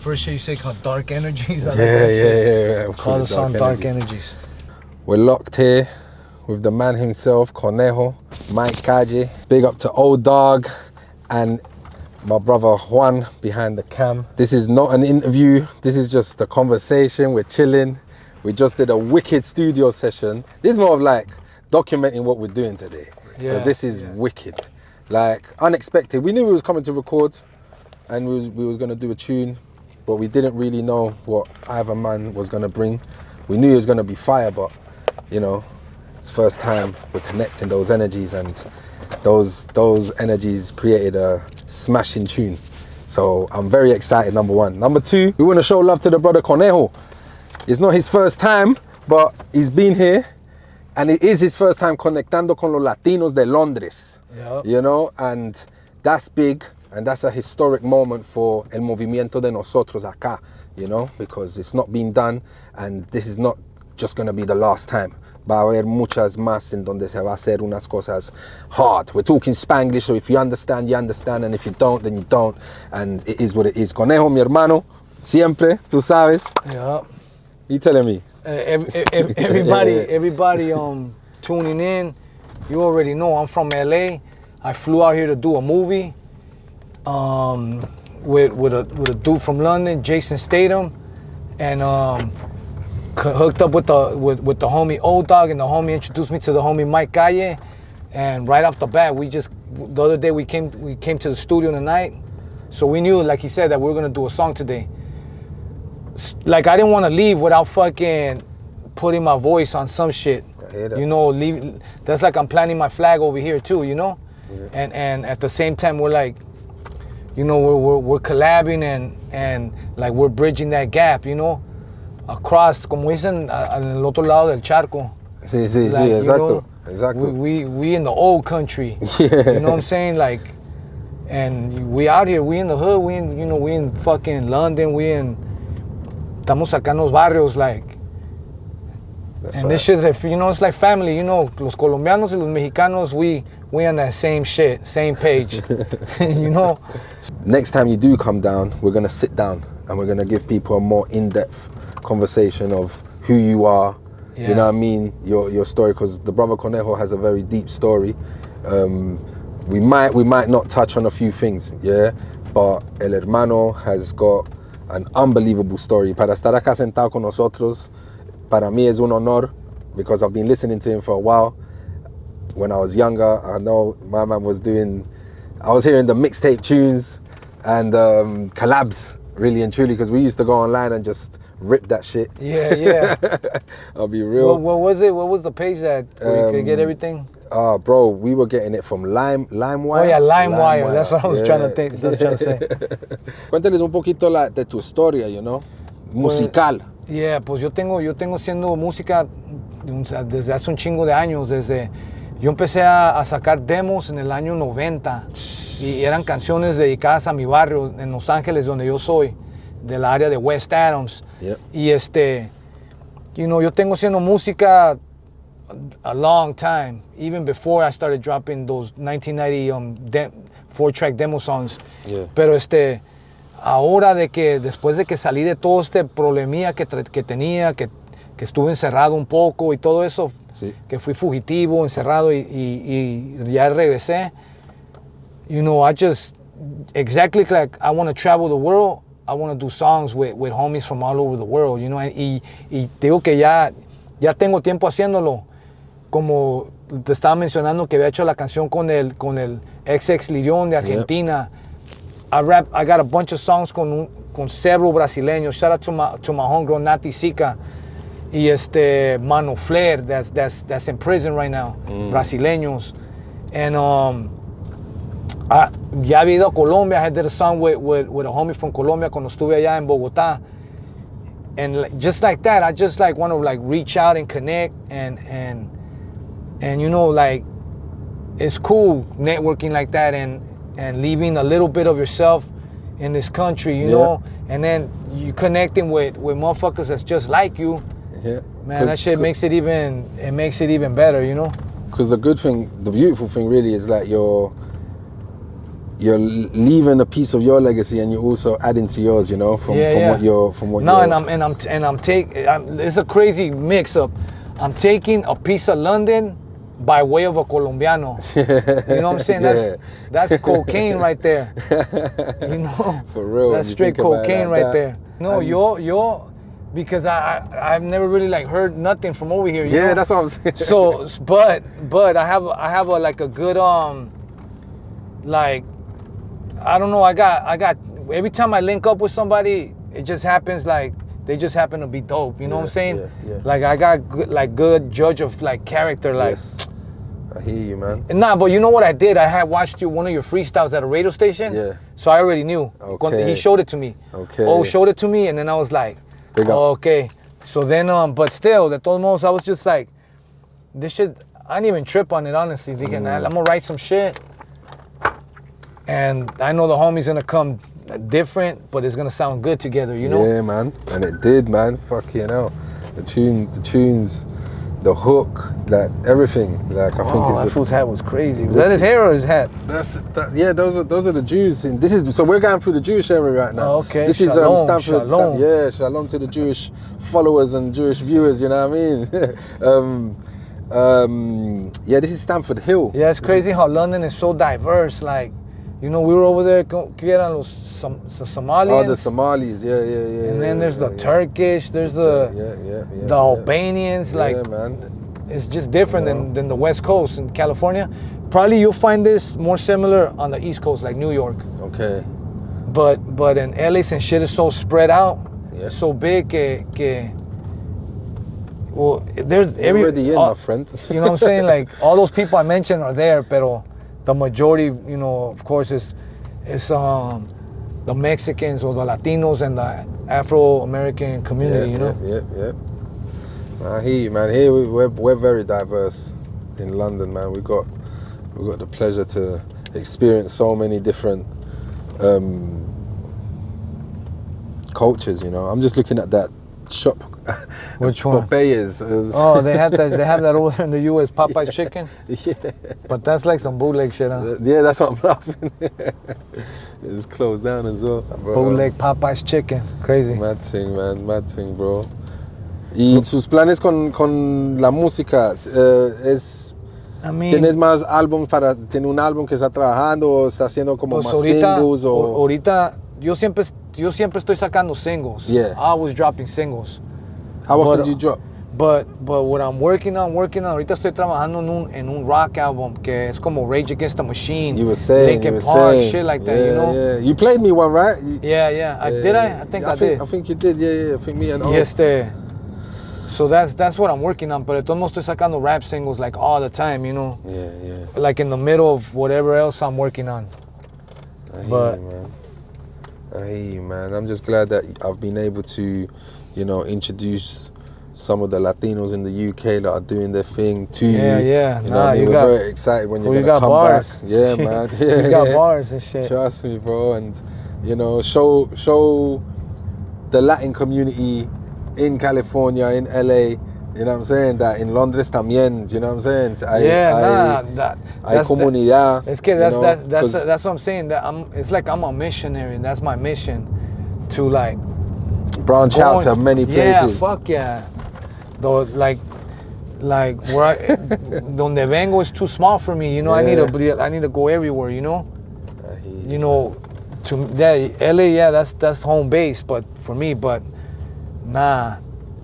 first shit you say called Dark Energies. Yeah. Call the song Dark Energies. We're locked here with the man himself, Conejo, Mike Kalle. Big up to O.G and my brother Juan behind the cam. This is not an interview. This is just a conversation. We're chilling. We just did a wicked studio session. This is more of like documenting what we're doing today. Yeah. This is wicked. Like unexpected. We knew we was coming to record and we was gonna do a tune, but we didn't really know what either man was gonna bring. We knew it was gonna be fire, but you know, it's first time we're connecting those energies, and those energies created a smashing tune. So I'm very excited, number one. Number two, we want to show love to the brother Conejo. It's not his first time, but he's been here, and it is his first time conectando con los Latinos de Londres. Yep. You know, and that's big, and that's a historic moment for el movimiento de nosotros acá, you know, because it's not been done, and this is not just going to be the last time. Va a haber muchas más en donde se va a hacer unas cosas hard. We're talking Spanglish, so if you understand, you understand, and if you don't, then you don't, and it is what it is. Conejo, mi hermano, siempre, tú sabes. Yeah. You telling me? Everybody tuning in, you already know I'm from LA. I flew out here to do a movie with a dude from London, Jason Statham, and hooked up with the homie O.G, and the homie introduced me to the homie Mike Kalle, and right off the bat, the other day we came to the studio tonight, so we knew, like he said, that we were gonna do a song today. Like I didn't want to leave without fucking putting my voice on some shit. You know, that's like I'm planting my flag over here too, you know, and at the same time we're like, you know, we're collabing and like we're bridging that gap, you know. Across, como dicen, en el otro lado del charco. Sí, exacto. Exactly. We in the old country. Yeah. You know what I'm saying? Like, and we out here, we in the hood, we in fucking London, estamos acá en los barrios, like. That's and right. This shit, you know, it's like family, you know, los colombianos y los mexicanos, we on that same shit, same page, you know. Next time you do come down, we're gonna sit down and we're gonna give people a more in-depth conversation of who you are, you know what I mean, your story, because the brother Conejo has a very deep story. We might not touch on a few things, but el hermano has got an unbelievable story. Para estar acá sentado con nosotros, para mí es un honor, because I've been listening to him for a while. When I was younger, I know my man was I was hearing the mixtape tunes and collabs, really and truly, because we used to go online and just rip that shit. Yeah. I'll be real. What was it? What was the page that where you could get everything? Bro, we were getting it from LimeWire. Oh yeah, LimeWire. That's what I was trying to think. That's trying to say. Cuéntales un poquito de tu historia, you know, musical. Pues yo tengo haciendo música desde hace un chingo de años. Yo empecé a sacar demos en el año 90 y eran canciones dedicadas a mi barrio en Los Ángeles, donde yo soy, de la área de West Adams. Yep. Y you know, yo tengo haciendo música a long time, even before I started dropping those 1990 4-track demo songs. Yeah. Pero ahora después de que salí de todo este problemía que tenía, que estuve encerrado un poco y todo eso, sí, que fui fugitivo, encerrado y ya regresé, you know, I just, exactly like I want to travel the world, I want to do songs with homies from all over the world, you know, y digo que ya tengo tiempo haciéndolo, como te estaba mencionando que había hecho la canción con el ex Lirión de Argentina. Yeah. I got a bunch of songs con several brasileños. Shout out to my homegirl Nati Sica y Mano Flair that's in prison right now, brasileños. And ya había ido a Colombia. I did a song with a homie from Colombia cuando estuve allá en Bogotá. And just like that, I just like want to like reach out and connect and you know, like it's cool networking like that and leaving a little bit of yourself in this country, you know, and then you connecting with motherfuckers that's just like you. Yeah, man, that shit makes it even better, you know. Because the beautiful thing really is like you're you're leaving a piece of your legacy, and you're also adding to yours, you know, from what no, you're... and I'm taking, it's a crazy mix up. I'm taking a piece of London by way of a Colombiano. You know what I'm saying? That's cocaine right there. You know? For real. That's straight cocaine right there. No, you're because I've never really like heard nothing from over here. You know? That's what I'm saying. So, but I have a like a good like, I don't know. I got every time I link up with somebody, it just happens like they just happen to be dope. You know what I'm saying? Yeah. Like I got good judge of like character. Like, yes. I hear you, man. Nah, but you know what I did? I had watched one of your freestyles at a radio station. Yeah. So I already knew. Okay. He showed it to me. Okay. Oh, showed it to me, and then I was like, okay. So then, but still, de todos modos, I was just like, this shit, I didn't even trip on it, honestly. Thinking, I'm gonna write some shit, and I know the homie's gonna come different, but it's gonna sound good together, you know? Yeah, man. And it did, man. Fuck, you know. The tunes, the hook, like everything. Like I think it's that just... fool's hat was crazy. Was that his hair or his hat? Those are the Jews. And this is so we're going through the Jewish area right now. Oh, okay. This Shalom, is Stanford. shalom. Shalom to the Jewish followers and Jewish viewers. You know what I mean? This is Stamford Hill. Yeah, it's crazy how London is so diverse. Like, you know, we were over there, ¿qué eran los Somalians? Oh, the Somalis, yeah. And then there's the Turkish, there's the Albanians. Like, yeah, man. It's just different than the West Coast in California. Probably you'll find this more similar on the East Coast, like New York. Okay. But in LA, since shit is so spread out, it's so big well, there's my friend. You know what I'm saying? Like, all those people I mentioned are there, pero the majority, you know, of course, is the Mexicans or the Latinos and the Afro-American community, you know? Yeah. I hear you, man. Here we're very diverse in London, man. We've got the pleasure to experience so many different cultures, you know. I'm just looking at that shop. Which one? Popeyes. They have that over there in the US, Popeye's chicken. Yeah. But that's like some bootleg shit, huh? Yeah, that's what I'm laughing. It's closed down as well, bro. Bootleg Popeye's chicken, crazy. Mad thing, man, mad thing, bro. Y sus planes con la música ¿tienes más álbum tiene un álbum que está trabajando o está haciendo como pues más singles o? Ahorita yo siempre estoy sacando singles. Yeah. I was dropping singles. How often do you drop? But what I'm working on, ahorita estoy trabajando en un rock album que es como Rage Against the Machine. You were saying, Linkin Park, shit like that, you know? Yeah. You played me one, right? Yeah. I think I did. I think you did, yeah. I think me and So that's what I'm working on, but de todos modos estoy sacando rap singles like all the time, you know? Yeah. Like in the middle of whatever else I'm working on. I hear you, man. I'm just glad that I've been able to, you know, introduce some of the Latinos in the UK that are doing their thing too. Yeah. You know what I mean? We're very excited when you're gonna come bars. back. Yeah, man. You got bars and shit. Trust me, bro. And you know, show the Latin community in California, in LA. You know what I'm saying? That in Londres también. You know what I'm saying? Hay comunidad. Es que that's what I'm saying. That it's like I'm a missionary, and that's my mission to like branch out to many places. Yeah, fuck yeah. Though like where donde vengo is too small for me. You know, I need to go everywhere. You know, you know, LA, that's home base, but for me, nah,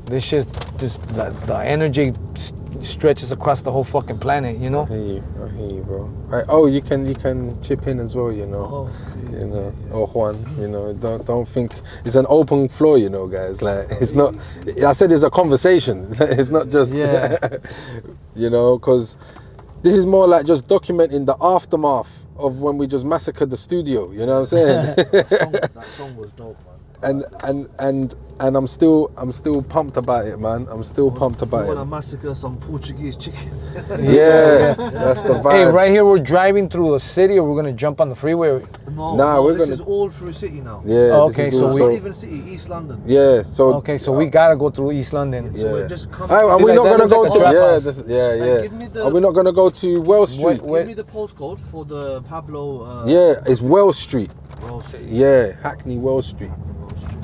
this shit just the energy stretches across the whole fucking planet. You know. I hear you, bro. Right. Oh, you can chip in as well. You know. You know, or Juan, you know, don't think it's an open floor, you know, guys. Like it's not. I said it's a conversation. It's not just, you know, because this is more like just documenting the aftermath of when we just massacred the studio. You know what I'm saying? That song was dope, man. and I'm still pumped about it, man. I'm still pumped about You it. want to massacre some Portuguese chicken? Yeah, that's the vibe. Hey, right here we're driving through the city, or we're gonna jump on the freeway. This is all through city now. Yeah. Oh, this okay, is so also- Not even city, East London. Yeah. So. Okay, so we gotta go through East London. So Yeah. we're just coming. Are See, we like, not that gonna looks go like a to? trap Yeah, house. yeah. give me the- Are we not gonna go to Wells Street? Wait. Give me the postcode for the Pablo. Yeah, it's Wells Street. Wall Street. Yeah, Hackney Wells Street. Wall Street.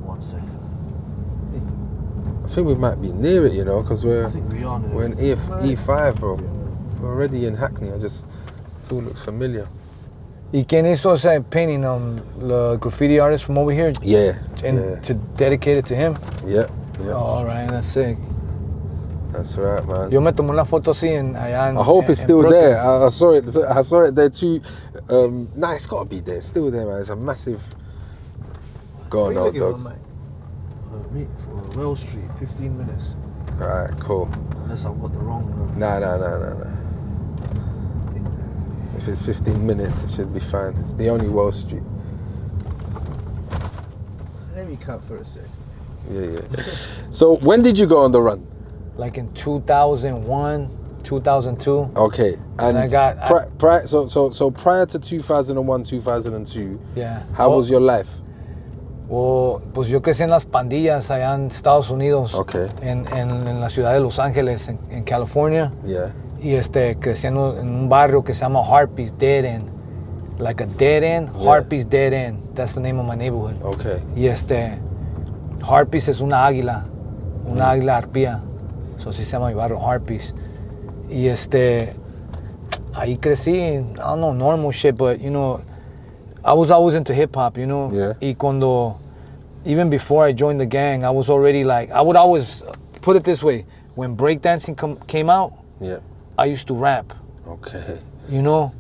1 second. I think we might be near it, you know, because I think we are. we're in E5, bro. We're already in Hackney. It all looks familiar. ¿Y quién hizo ese painting? The graffiti artist from over here, Yeah. and Yeah. to dedicate it to him. Yeah. Oh, all right, that's sick. That's right, man. Yo me tomé una foto así allá en, I hope it's en still Brooklyn. there. I saw it. I saw it there too. Nah, it's gotta be there. It's still there, man. It's a massive. Go on, old dog. Meet for Wall Street, 15 minutes. All right, cool. Unless I've got the wrong. Nah. If it's 15 minutes, it should be fine. It's the only Wall Street. Let me count for a sec. Yeah. So when did you go on the run? Like in 2001, 2002. Okay, and I got- so prior to 2001, 2002, Yeah. how was your life? Pues yo crecí en las pandillas allá en Estados Unidos. Okay. En la ciudad de Los Ángeles, en California. Yeah. Y creciendo en un barrio que se llama Harpies Dead End. Like a dead end, Yeah. Harpies Dead End. That's the name of my neighborhood. Okay. Y Harpies es una águila arpía. So así se llama mi barrio, Harpies. Y ahí crecí, I don't know, normal shit, but you know, I was always into hip hop, you know. Yeah. Y even before I joined the gang, I was already like, I would always put it this way: when breakdancing came out, Yeah. I used to rap. Okay. You know,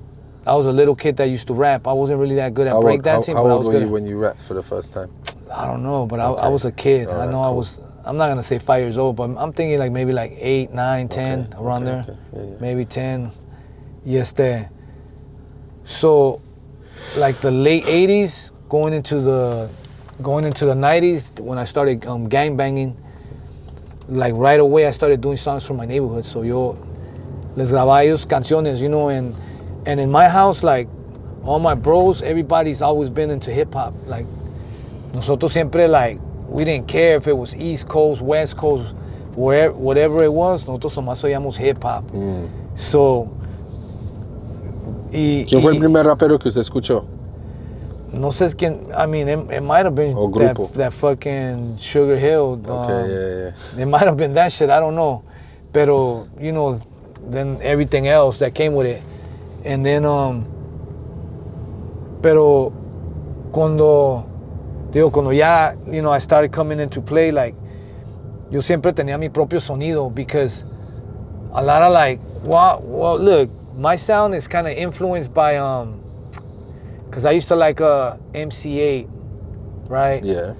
I was a little kid that used to rap. I wasn't really that good at How breakdancing, but I old was were good. you when you rapped for the first time? I don't know, but I Okay. was a kid. All I right, know I cool. was. I'm not gonna say 5 years old, but I'm thinking like maybe like 8, 9, 10, Okay, around okay, there, okay. Yeah. maybe 10. Y so like the late 80s, going into the 90s, when I started gang banging, like right away I started doing songs for my neighborhood. So yo les grababa a ellos canciones, you know, and in my house, like all my bros, everybody's always been into hip hop. Like nosotros siempre, like, we didn't care if it was East Coast, West Coast, whatever it was, nosotros nomás oíamos hip hop. So, ¿Quién fue el primer rapero que usted escuchó? no sé quién, I mean, it might have been O grupo. that fucking Sugar Hill. Okay, yeah. It might have been that shit, I don't know. Pero, you know, then everything else that came with it. And then, pero cuando ya, you know, I started coming into play, like, yo siempre tenía mi propio sonido, because a lot of like, well, look, my sound is kind of influenced by, because I used to like MC8, right? Yeah.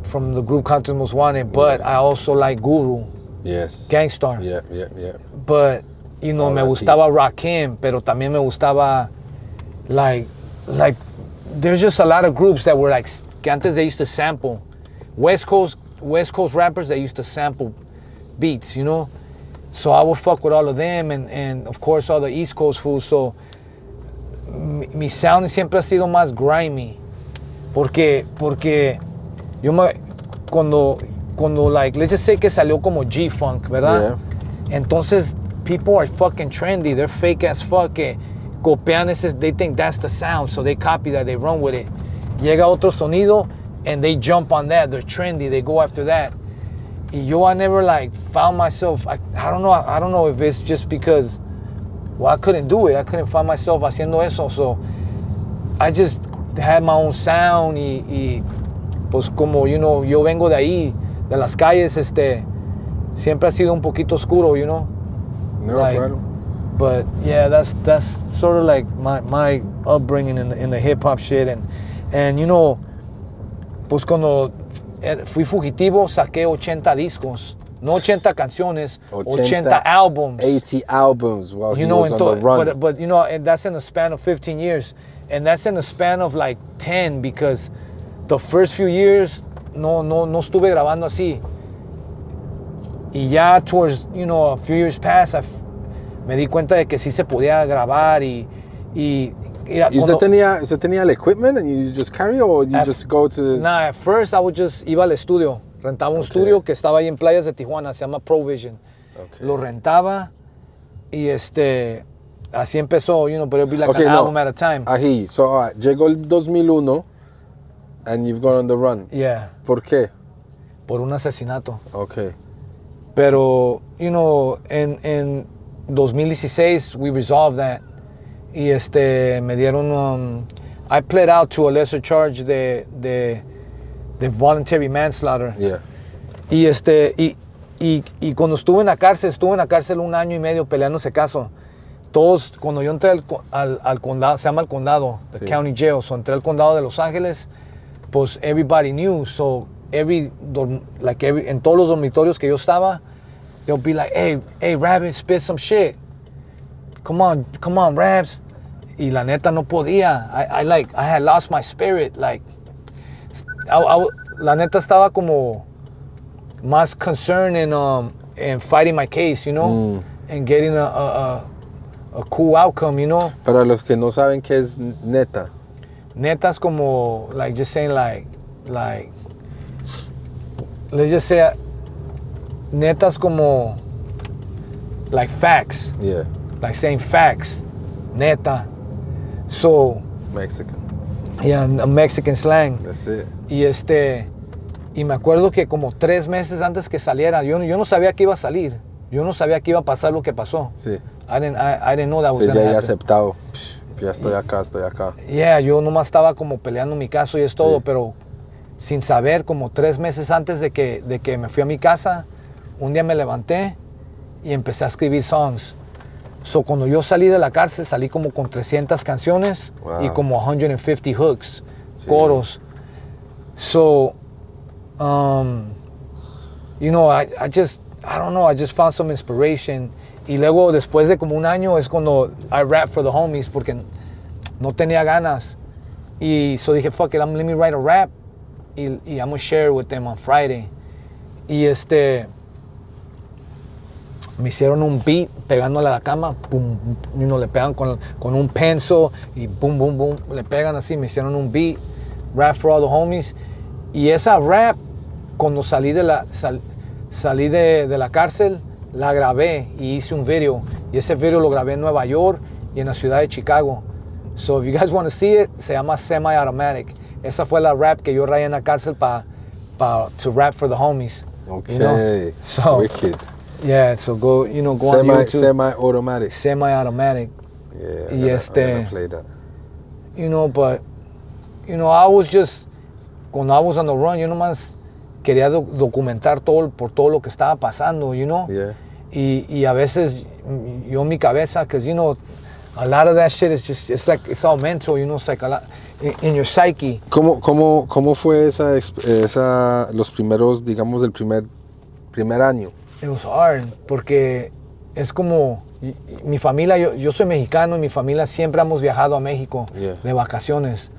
From the group Content Most Wanted, but I also like Guru, Yes. Gangstar. Yeah. But, you know, me R.I.P. gustaba Rakim, pero también me gustaba, like, there's just a lot of groups that were like, que antes they used to sample. West Coast rappers, they used to sample beats, you know? So I would fuck with all of them, and of course all the East Coast fools. So mi sound siempre ha sido más grimy. Porque yo cuando like, let's just say que salió como G-Funk, ¿verdad? Entonces, people are fucking trendy. They're fake as fuck. Que copian ese, they think that's the sound, so they copy that, they run with it. Llega otro sonido, and they jump on that. They're trendy. They go after that. Y I never like found myself. I don't know if it's just because, well, I couldn't do it. I couldn't find myself haciendo eso. So I just had my own sound. Y pues como, you know, yo vengo de ahí, de las calles, siempre ha sido un poquito oscuro, you know. No, like, claro. But yeah, that's sort of like my upbringing in the hip hop shit, and you know, pues cuando fui fugitivo saqué 80 discos, no 80 canciones, 80 albums. 80 albums while he You know, was on the run. but you know, and that's in a span of 15 years, and that's in a span of like 10, because the first few years no estuve grabando así. Y ya towards, a few years past, me di cuenta de que sí se podía grabar y ¿Y usted tenía el equipment and you just carry or you just go to? Nah, at first I would just iba al estudio. Rentaba un estudio que estaba ahí en playas de Tijuana, se llama Provision. Okay. Lo rentaba y así empezó, but it'd be like an album at a time. I hear you. So, all right, llegó el 2001 and you've gone on the run. Yeah. ¿Por qué? Por un asesinato. Okay. Pero, en 2016 we resolved that. Y me dieron, I pled out to a lesser charge de voluntary manslaughter. Yeah. Y cuando estuve en la cárcel 1 año y medio peleando ese caso. Todos, cuando yo entré al condado, se llama el condado, the county jail, so entré al condado de Los Ángeles, pues everybody knew, so en todos los dormitorios que yo estaba, they'll be like, hey, Rabbit, spit some shit. Come on, Rabs. Y la neta no podía. I had lost my spirit. Like, la neta estaba como más concerned in fighting my case, and getting a cool outcome, Para los que no saben qué es neta. Neta es como, like, just saying, like, let's just say, neta es como, like, facts. Yeah. Like saying facts, neta. So, Mexican. Yeah, a Mexican slang. That's it. Y me acuerdo que como 3 meses antes que saliera, yo no sabía que iba a salir. Yo no sabía que iba a pasar lo que pasó. Sí. I didn't know that was Sí, gonna ya he happen. aceptado. Ya estoy acá. Yeah, yo nomás estaba como peleando mi caso y es todo, pero sin saber, como 3 meses antes de que me fui a mi casa, un día me levanté y empecé a escribir songs. So, cuando yo salí de la cárcel, salí como con 300 canciones y como 150 hooks, coros. So, I just found some inspiration. Y luego, después de como 1 año, es cuando I rap for the homies, porque no tenía ganas. Y so dije, fuck it, let me write a rap, y I'm gonna share it with them on Friday. Y me hicieron un beat pegándole a la cama, boom, le pegan con un pencil y boom, boom, boom, le pegan así, me hicieron un beat, rap for all the homies. Y esa rap, cuando salí de la cárcel, la grabé y hice un video. Y ese video lo grabé en Nueva York y en la ciudad de Chicago. So if you guys want to see it, se llama Semi-Automatic. Esa fue la rap que yo rayé en la cárcel to rap for the homies. Okay, So, wicked. Yeah, so go on YouTube. Semi-automatic. Semi-automatic. Yeah, Y I'm gonna play that. But, I was just, cuando I was on the run, yo nomás quería documentar por todo lo que estaba pasando, Yeah. Y a veces, yo en mi cabeza, because, a lot of that shit is just, it's all mental, it's like a lot, in your psyche. ¿Cómo fue los primeros, digamos, el primer año? It was hard, porque es como, mi familia, yo soy mexicano y mi familia siempre hemos viajado a México de vacaciones.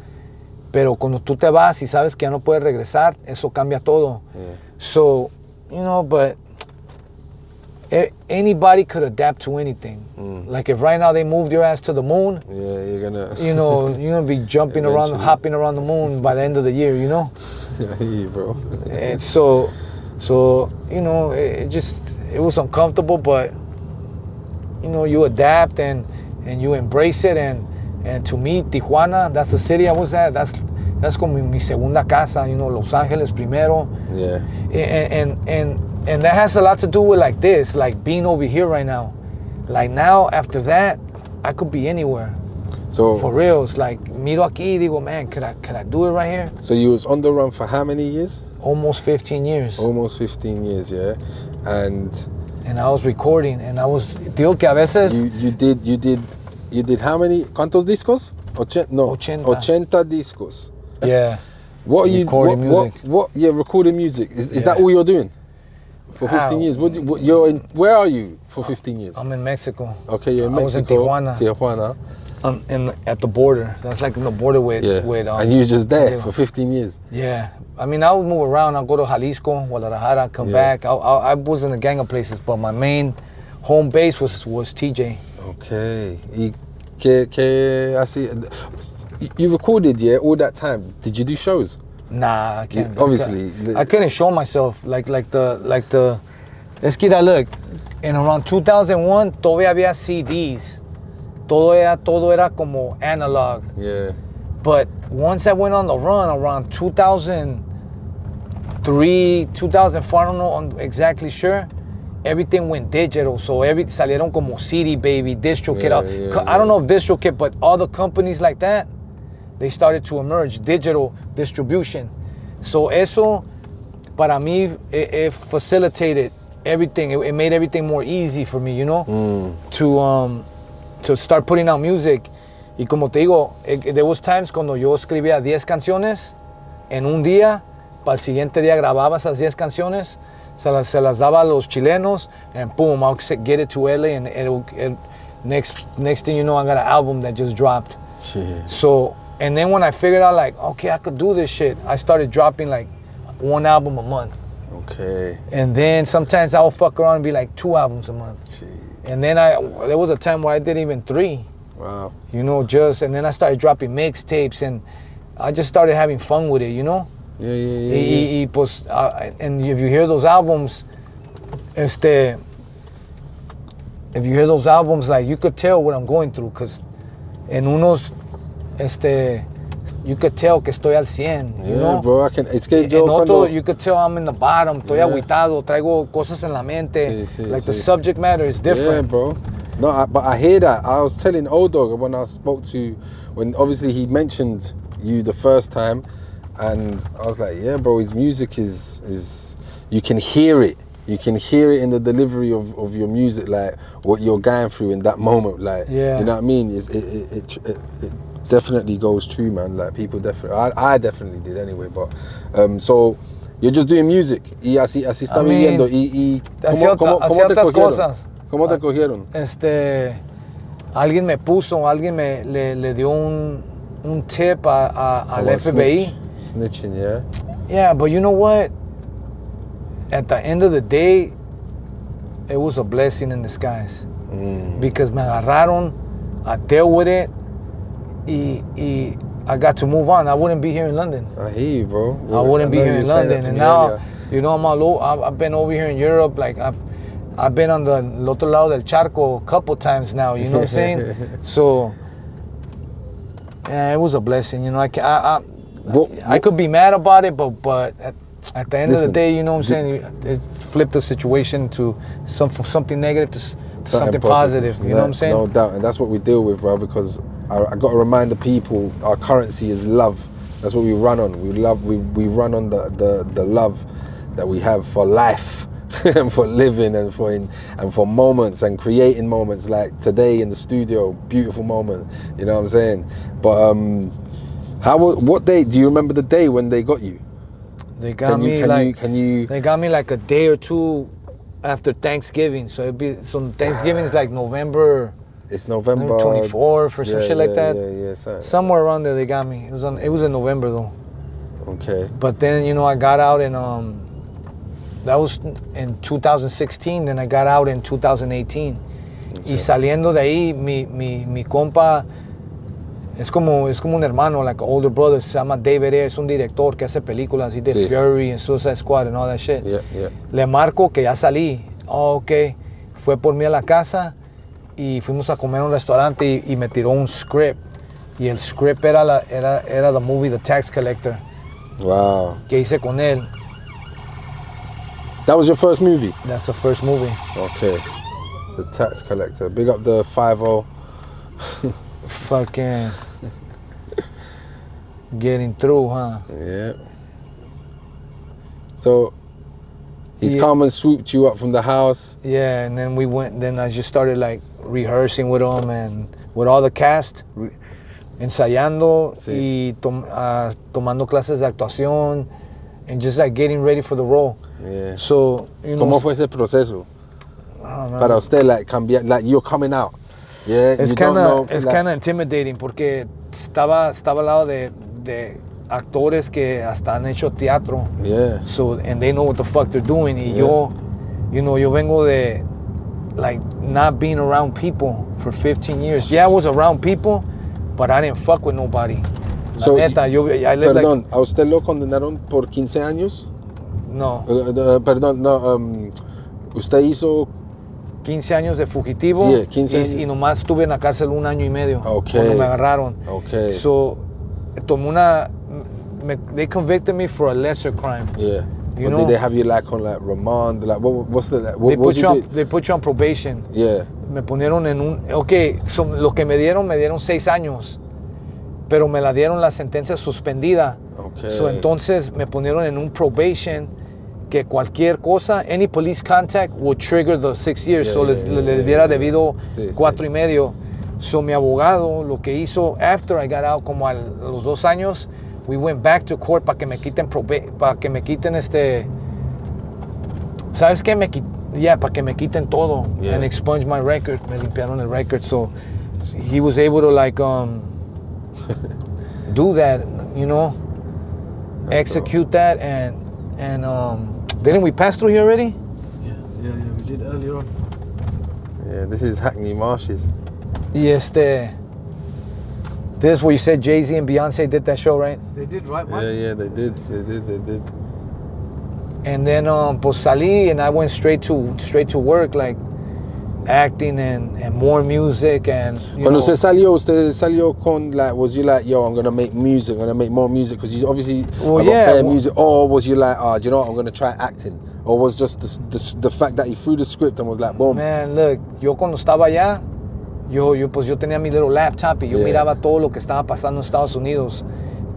Pero cuando tú te vas y sabes que ya no puedes regresar, eso cambia todo. Yeah. So, but anybody could adapt to anything. Like if right now they moved your ass to the moon, you're gonna, you're gonna be jumping around, hopping around the moon by the end of the year, Yeah, bro. And so it was uncomfortable, but you adapt and you embrace it. And to me, Tijuana, that's the city I was at. That's como mi segunda casa. Los Ángeles primero. Yeah. And that has a lot to do with like this, like being over here right now. Like now, after that, I could be anywhere. So for real, it's like miro aquí, digo, man, could I do it right here? So you was on the run for how many years? Almost 15 years. Almost 15 years, yeah. And I was recording, and I was, digo que a veces. You did how many? ¿Cuántos discos? 80 discos. Yeah. What are you recording music? What? Yeah, recording music. Is that all you're doing for 15 years? Where are you for 15 years? I'm in Mexico. Okay, you're in Mexico. I was in Tijuana. Tijuana. at the border. That's like in the border with and you were just there for 15 years. Yeah. I mean, I would move around. I'll go to Jalisco, Guadalajara, come back. I was in a gang of places, but my main home base was TJ. Okay. I see. You recorded, all that time. Did you do shows? Nah, I can't. Obviously. I couldn't show myself like the. Es que look, in around 2001, todavía había CDs. Todo era como analog. Yeah. But once I went on the run around 2003, 2004, I don't know, I'm exactly sure, everything went digital. So salieron como CD Baby, DistroKid. I don't know if DistroKid, but all the companies like that, they started to emerge, digital distribution. So eso, para mí, it facilitated everything. It made everything more easy for me, to start putting out music. Y como te digo, there was times cuando yo escribía 10 canciones en un día, para el siguiente día grababa esas 10 canciones, se las daba a los chilenos, and boom, I'll get it to LA, and next thing you know, I got an album that just dropped. Shit. So, and then when I figured out like, okay, I could do this shit, I started dropping like one album a month. Okay. And then sometimes I'll fuck around and be like 2 albums a month. Shit. And then there was a time where I did even 3. Wow. And then I started dropping mixtapes, and I just started having fun with it, Yeah. And if you hear those albums, like, you could tell what I'm going through, because en unos, you could tell que estoy al 100, you know? Bro, it's que yo en otro, cuando... you could tell I'm in the bottom, estoy agüitado, traigo cosas en la mente, the subject matter is different. Yeah, bro. No, but I hear that. I was telling O.Dog when I spoke to, when obviously he mentioned you the first time, and I was like, yeah, bro, his music is you can hear it. You can hear it in the delivery of your music, like what you're going through in that moment, like, you know what I mean? It definitely goes true, man. Like, people definitely, I definitely did anyway, but so you're just doing music y así está viviendo y ¿cómo te cogieron? ¿Cómo te cogieron? Alguien me puso, alguien le dio un tip al FBI. Snitching, yeah? Yeah, but you know what? At the end of the day, it was a blessing in disguise. Because me agarraron, I dealt with it, y I got to move on. I wouldn't be here in London. I hear you, bro. I wouldn't be here in London. And now, I've been over here in Europe, like I've been on the otro lado del charco a couple times now, you know what I'm saying? So, yeah, it was a blessing, I could be mad about it, but at the end of the day, you know what I'm saying? It flipped the situation to something negative to something positive, you know what I'm saying? No doubt, and that's what we deal with, bro, because I got to remind the people, our currency is love. That's what we run on. We run on the love that we have for life. And for living and for moments and creating moments like today in the studio, beautiful moment, you know what I'm saying? But what day, do you remember the day when they got you? They got me they got me like a day or two after Thanksgiving. So Thanksgiving is like November. It's November 24th or some shit like that. Yeah, somewhere around there they got me. It was in November though. Okay. But then I got out in that was in 2016, then I got out in 2018. Okay. Y saliendo de ahí, mi compa es como un hermano, like an older brother, se llama David Ayer, es un director que hace películas, he did Fury and Suicide Squad and all that shit. Yeah. Le marco que ya salí. Ok. Fue por mí a la casa y fuimos a comer a un restaurante y me tiró un script. Y el script era the movie The Tax Collector. Wow. Que hice con él. That was your first movie? That's the first movie. Okay. The Tax Collector. Big up the 5-0. Fucking getting through, huh? Yeah. So he's come and swooped you up from the house. Yeah, and then I just started like rehearsing with him and with all the cast, ensayando y tomando clases de actuación and just like getting ready for the role. Yeah. So, ¿Cómo fue ese proceso? Para usted, like, cambiar, like, you're coming out. Yeah, Es you don't know, es like- kind of intimidating porque estaba al lado de actores que hasta han hecho teatro. Yeah. So, and they know what the fuck they're doing. Y Yeah. yo, yo vengo de, like, not being around people for 15 years. Yeah, I was around people, but I didn't fuck with nobody. La So, neta, I lived Perdón, ¿a usted lo condenaron por 15 años? no, Perdón, no. ¿Usted hizo 15 años de fugitivo. Sí, 15 años. Y nomás estuve en la cárcel 1 año y medio. Ok. Cuando me agarraron. Okay. So, tomé they convicted me for a lesser crime. Yeah. You But know? did they have you like on like remand? Like what's the like, what They what put you on probation. Yeah. Me ponieron en un... Ok, lo que me dieron 6 años. Pero me la dieron la sentencia suspendida. Okay. So, entonces me ponieron en un probation que cualquier cosa, any police contact will trigger the 6 years. Yeah, So yeah, les hubiera debido Sí, 4 y medio. So mi abogado lo que hizo after I got out, como a los 2 años, we went back to court para que me quiten ¿sabes qué? Para que me quiten todo. Yeah. And expunge my record. Me limpiaron el record. So he was able to like do that, you know, execute that and didn't we pass through here already? Yeah, we did earlier on. Yeah, this is Hackney Marshes. Y this is where you said Jay-Z and Beyonce did that show, right? They did, right, Mike? Yeah, they did. And then pues salí and I went straight to work, like acting and more music and Cuando usted salió con like, was you like, yo, I'm gonna make music, I'm gonna make more music, because you obviously Well, I got yeah, better well- music, or was you like, do you know what, I'm gonna try acting, or was just the fact that he threw the script and was like, boom. Man, look, yo cuando estaba allá, yo tenía mi little laptop y yo Yeah. miraba todo lo que estaba pasando en Estados Unidos,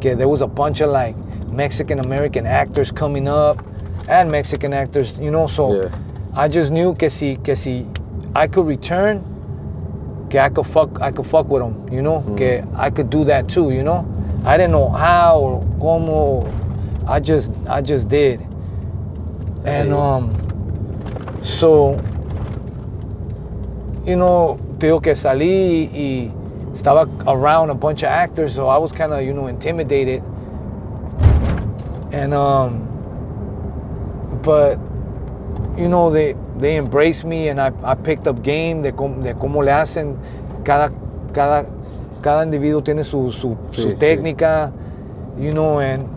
que there was a bunch of like Mexican American actors coming up and Mexican actors, you know, so Yeah. I just knew que si I could return, que I could fuck with them, you know, que I could do that too, you know. I didn't know how or como, I just did. And so, you know, te digo que salí y estaba around a bunch of actors, so I was kind of, you know, intimidated. And but you know, they embraced me and I picked up game de cómo le hacen. Cada individuo tiene su Sí, técnica, you know, and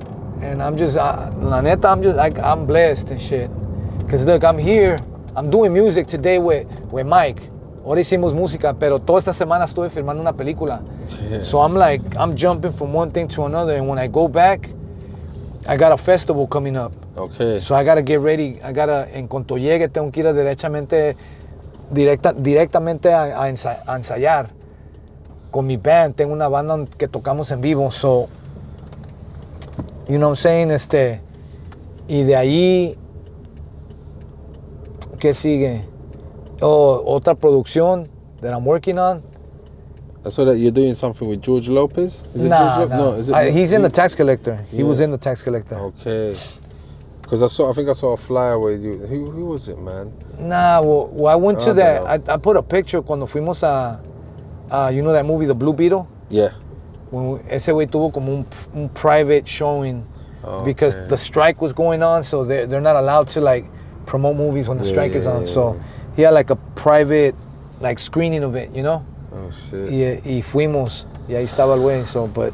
I'm just, la neta, I'm just like, I'm blessed and shit. Cause look, I'm here, I'm doing music today with Mike. Ahora hicimos música, pero toda esta semana estuve filmando una película. Yeah. So I'm jumping from one thing to another, and when I go back, I got a festival coming up. Okay. So I gotta get ready. En cuanto llegue, tengo que ir directamente a ensayar con mi band. Tengo una banda que tocamos en vivo. So, you know what I'm saying? Y de ahí, ¿qué sigue? Otra producción that I'm working on. I saw that you're doing something with George Lopez. Is it Nah, George Lopez? nah. No, is it? He's in the tax collector. He Yeah. was in the tax collector. Okay. Because I think I saw a flyer where you. Who was it, man? Nah, well I went to I that. don't I put a picture cuando fuimos you know that movie, The Blue Beetle? Yeah. Ese güey tuvo como un private showing because Okay. the strike was going on, so they're not allowed to like promote movies when the strike is on. So he had like a private like screening of it, you know? Oh shit. Y fuimos, y ahí estaba el güey. So, but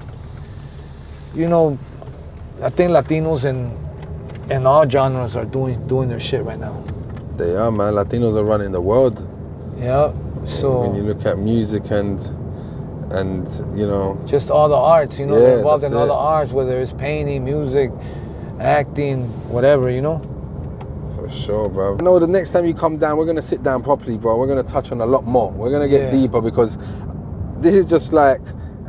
you know, I think Latinos in all genres are doing their shit right now. They are, man. Latinos are running the world. Yeah. So When you look at music and you know. just all the arts, you know, Yeah, they're involved that's in all it. the arts, whether it's painting, music, acting, whatever, you know. For sure, bro. I know the next time you come down, we're gonna sit down properly, bro. We're gonna touch on a lot more. We're gonna get Yeah. deeper, because this is just like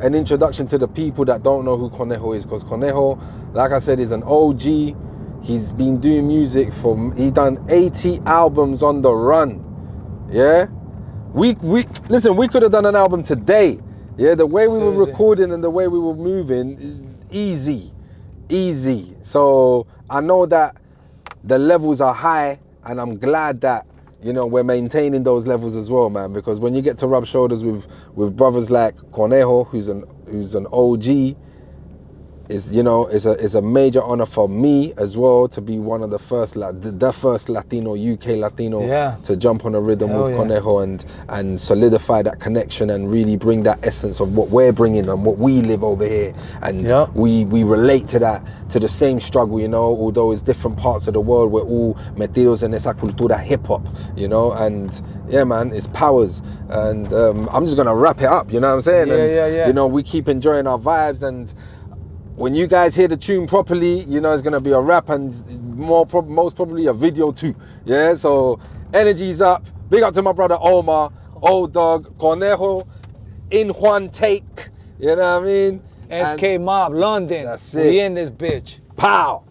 an introduction to the people that don't know who Conejo is. Because Conejo, like I said, is an OG. He's been doing music he done 80 albums on the run. Yeah? We listen, we could have done an album today. Yeah, the way we were Seriously. recording and the way we were moving, easy. So I know that the levels are high, and I'm glad that you know, we're maintaining those levels as well, man. Because when you get to rub shoulders with brothers like Conejo, who's an OG, is a major honor for me as well to be one of the first Latino, UK Latino to jump on a rhythm with Conejo and solidify that connection and really bring that essence of what we're bringing and what we live over here, and we relate to that, to the same struggle, you know. Although it's different parts of the world, we're all metidos en esa cultura hip hop, you know. And yeah, man, it's powers. And I'm just gonna wrap it up, you know what I'm saying? Yeah. You know, we keep enjoying our vibes, and when you guys hear the tune properly, you know it's gonna be a rap and most probably a video too. Yeah, so energy's up. Big up to my brother Omar, Old Dog, Conejo, in Juan Take. You know what I mean? SKmob London. That's it. We in this bitch. Pow.